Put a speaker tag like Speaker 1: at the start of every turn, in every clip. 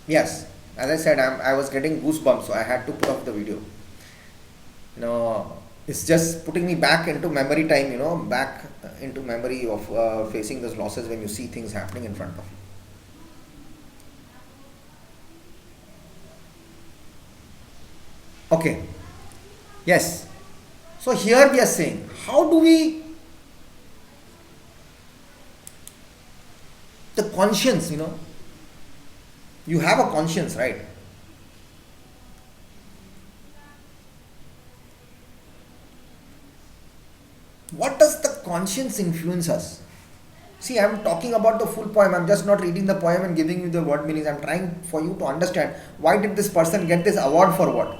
Speaker 1: Yes, as I said, I was getting goosebumps, so I had to put off the video. It's just putting me back into memory time, back into memory of facing those losses when you see things happening in front of you. Okay, yes. So here we are saying, how do we, the conscience, you have a conscience, right? What does the conscience influence us? See, I'm talking about the full poem. I'm just not reading the poem and giving you the word meanings. I'm trying for you to understand why did this person get this award for what?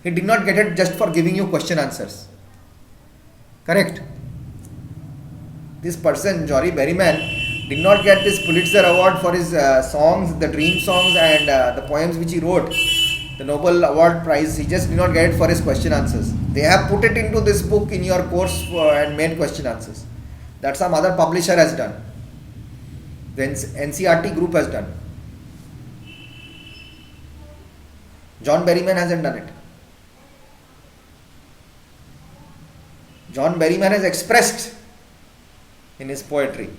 Speaker 1: He did not get it just for giving you question answers. Correct? This person, Jory Berryman, did not get this Pulitzer Award for his songs, the dream songs and the poems which he wrote. The Nobel Award Prize, he just did not get it for his question answers. They have put it into this book in your course and made question answers. That some other publisher has done. The NCRT group has done. John Berryman hasn't done it. John Berryman has expressed in his poetry.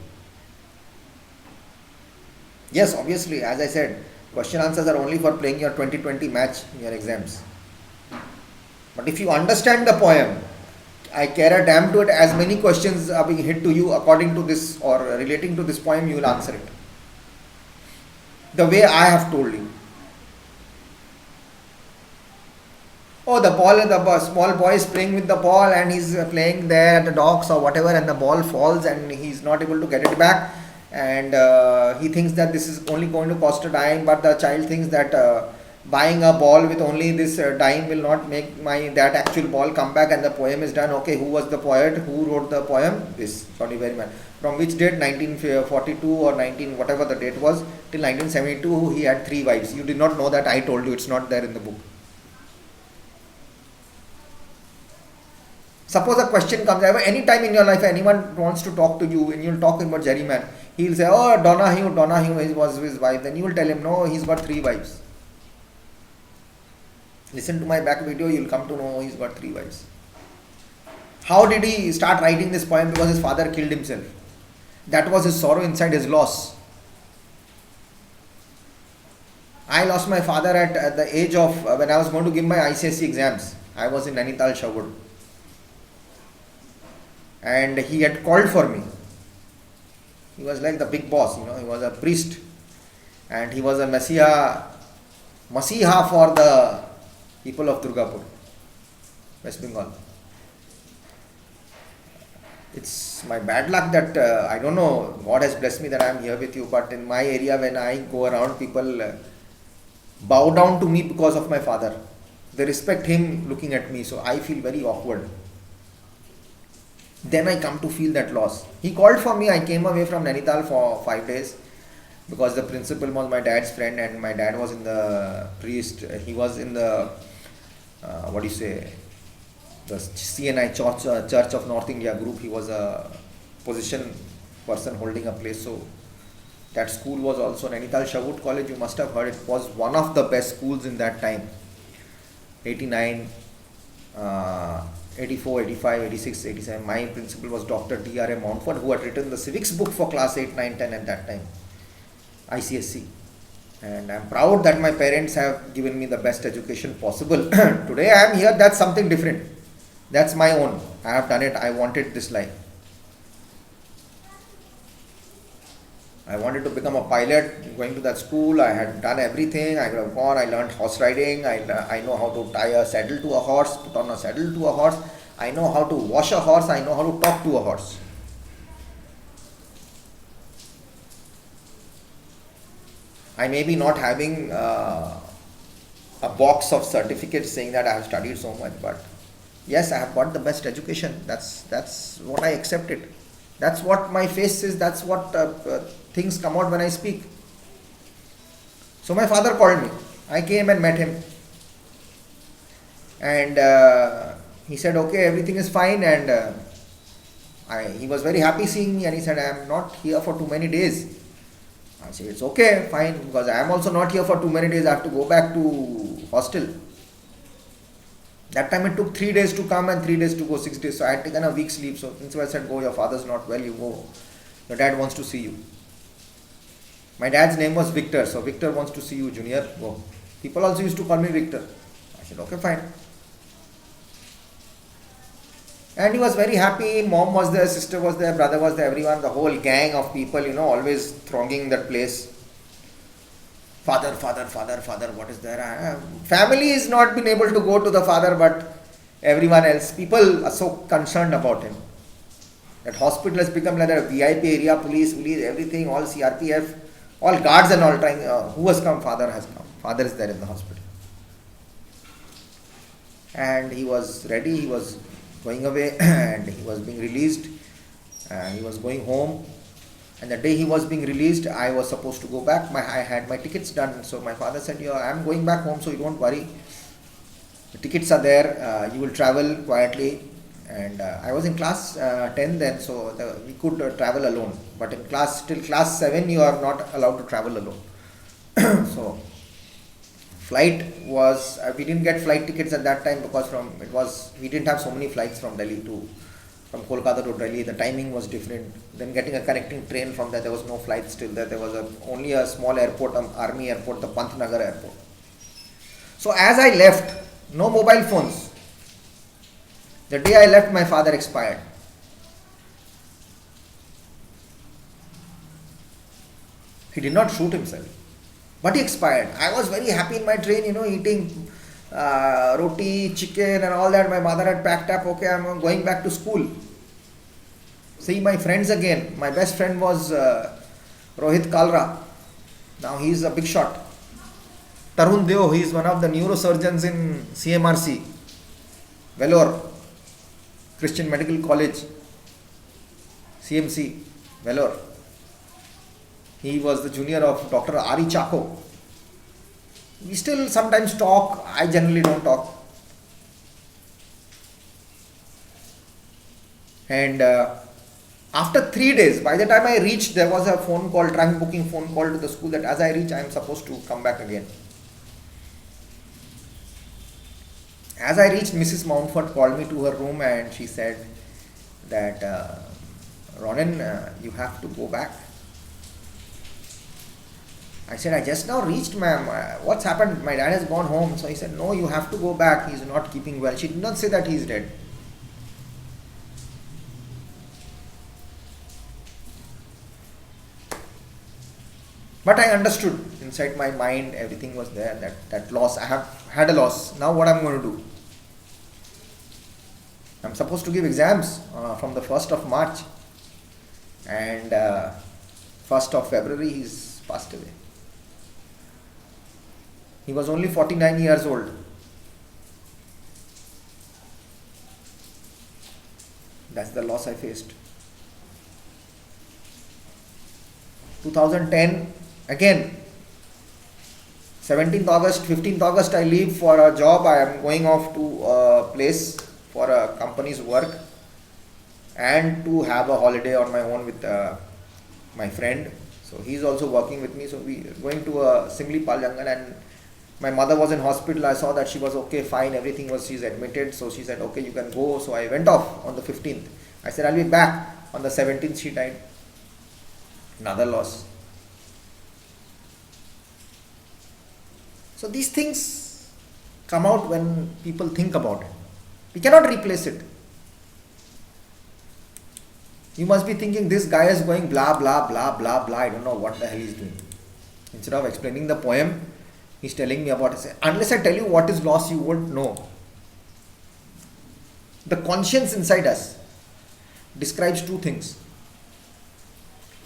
Speaker 1: Yes, obviously, as I said, question answers are only for playing your 2020 match in your exams. But if you understand the poem, I care a damn to it, as many questions are being hit to you according to this or relating to this poem, you will answer it. The way I have told you. Oh, the small boy is playing with the ball and he's playing there at the docks or whatever, and the ball falls and he's not able to get it back, and he thinks that this is only going to cost a dime, but the child thinks that buying a ball with only this dime will not make that actual ball come back, and the poem is done. Okay, who was the poet? Who wrote the poem? This Johnny Berryman. From which date? 1942 or 19 whatever the date was, till 1972 he had 3 wives. You did not know that, I told you, it's not there in the book. Suppose a question comes, any time in your life anyone wants to talk to you and you'll talk about Jerryman, he'll say, oh, Donahue was his wife. Then you will tell him, no, he's got 3 wives. Listen to my back video, you'll come to know he's got 3 wives. How did he start writing this poem? Because his father killed himself. That was his sorrow inside, his loss. I lost my father at the age of, when I was going to give my ICSE exams. I was in Nainital, Sherwood. And he had called for me. He was like the big boss, he was a priest, and he was a Masiha for the people of Durgapur, West Bengal. It's my bad luck that I don't know, God has blessed me that I am here with you, but in my area when I go around, people bow down to me because of my father. They respect him looking at me, so I feel very awkward. Then I come to feel that loss. He called for me. I came away from Nainital for 5 days because the principal was my dad's friend and my dad was in the priest. He was in the, the CNI Church of North India group. He was a position person holding a place. So that school was also Nainital Sherwood College. You must have heard, it was one of the best schools in that time. 89, 84, 85, 86, 87. My principal was Dr. D.R.A. Mountford, who had written the civics book for class 8, 9, 10 at that time, ICSE. And I'm proud that my parents have given me the best education possible. Today I am here, that's something different. That's my own. I have done it. I wanted this life. I wanted to become a pilot. Going to that school, I had done everything. I could have gone. I learned horse riding. I know how to tie a saddle to a horse, put on a saddle to a horse. I know how to wash a horse. I know how to talk to a horse. I may be not having a box of certificates saying that I have studied so much, but yes, I have got the best education. That's what I accepted. That's what my face is. That's what things come out when I speak. So my father called me. I came and met him. And he said, okay, everything is fine. And he was very happy seeing me. And he said, I am not here for too many days. I say, it's okay, fine, because I am also not here for too many days. I have to go back to hostel. That time it took 3 days to come and 3 days to go, 6 days. So I had taken a week's leave. So principal said, go, your father's not well, you go. Your dad wants to see you. My dad's name was Victor. So Victor wants to see you, Junior. Go. People also used to call me Victor. I said, okay, fine. And he was very happy. Mom was there, sister was there, brother was there, everyone, the whole gang of people, always thronging that place. Father, father, father, father, what is there? Family is not been able to go to the father, but everyone else, people are so concerned about him. That hospital has become like a VIP area, police, everything, all CRPF, all guards and all trying. Who has come? Father has come. Father is there in the hospital. And he was ready, he was going away and he was being released. He was going home. And the day he was being released, I was supposed to go back. I had my tickets done. So my father said, I'm going back home, so you don't worry. The tickets are there. You will travel quietly. And I was in class 10 then, so we could travel alone. But in till class 7, you are not allowed to travel alone. So flight was, we didn't get flight tickets at that time because we didn't have so many flights from from Kolkata to Delhi. The timing was different. Then getting a connecting train from there was no flight still there. There was only a small airport, army airport, the Pantnagar airport. So as I left, no mobile phones. The day I left, my father expired. He did not shoot himself, but he expired. I was very happy in my train, eating roti, chicken and all that. My mother had packed up. Okay, I'm going back to school. See my friends again. My best friend was Rohit Kalra. Now he is a big shot. Tarun Deo, he is one of the neurosurgeons in CMRC, Vellore, Christian Medical College, CMC, Vellore. He was the junior of Dr. Ari Chako. We still sometimes talk. I generally don't talk. And after 3 days, by the time I reached, there was a phone call, trunk booking phone call to the school that as I reach, I am supposed to come back again. As I reached, Mrs. Mountford called me to her room and she said that, Ronan, you have to go back. I said, I just now reached, ma'am. What's happened? My dad has gone home. So he said, no, you have to go back. He's not keeping well. She did not say that he's dead. But I understood inside my mind, everything was there. That loss, I have had a loss. Now what I'm going to do? I'm supposed to give exams from the 1st of March. And 1st of February, he's passed away. He was only 49 years old. That's the loss I faced. 2010, again, 17th August, 15th August, I leave for a job. I am going off to a place for a company's work and to have a holiday on my own with my friend. So he's also working with me. So we are going to Simlipal jungle, and my mother was in hospital. I saw that she was okay, fine, everything was, she's admitted. So she said, okay, you can go. So I went off on the 15th. I said, I'll be back. On the 17th, she died. Another loss. So these things come out when people think about it. We cannot replace it. You must be thinking, this guy is going blah, blah, blah, blah, blah. I don't know what the hell he's doing. Instead of explaining the poem, he's telling me about it. Unless I tell you what is loss, you won't know. The conscience inside us describes two things.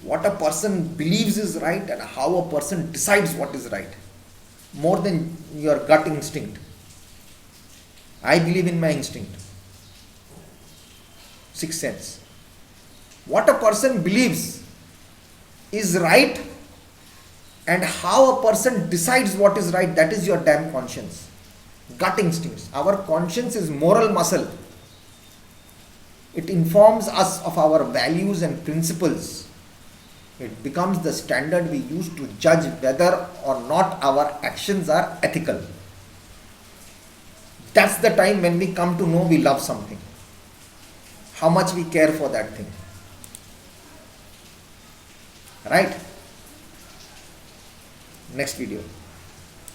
Speaker 1: What a person believes is right and how a person decides what is right. More than your gut instinct. I believe in my instinct. Sixth sense. What a person believes is right and how a person decides what is right, that is your damn conscience. Gut instincts. Our conscience is moral muscle. It informs us of our values and principles. It becomes the standard we use to judge whether or not our actions are ethical. That's the time when we come to know we love something, how much we care for that thing. Right? Next video.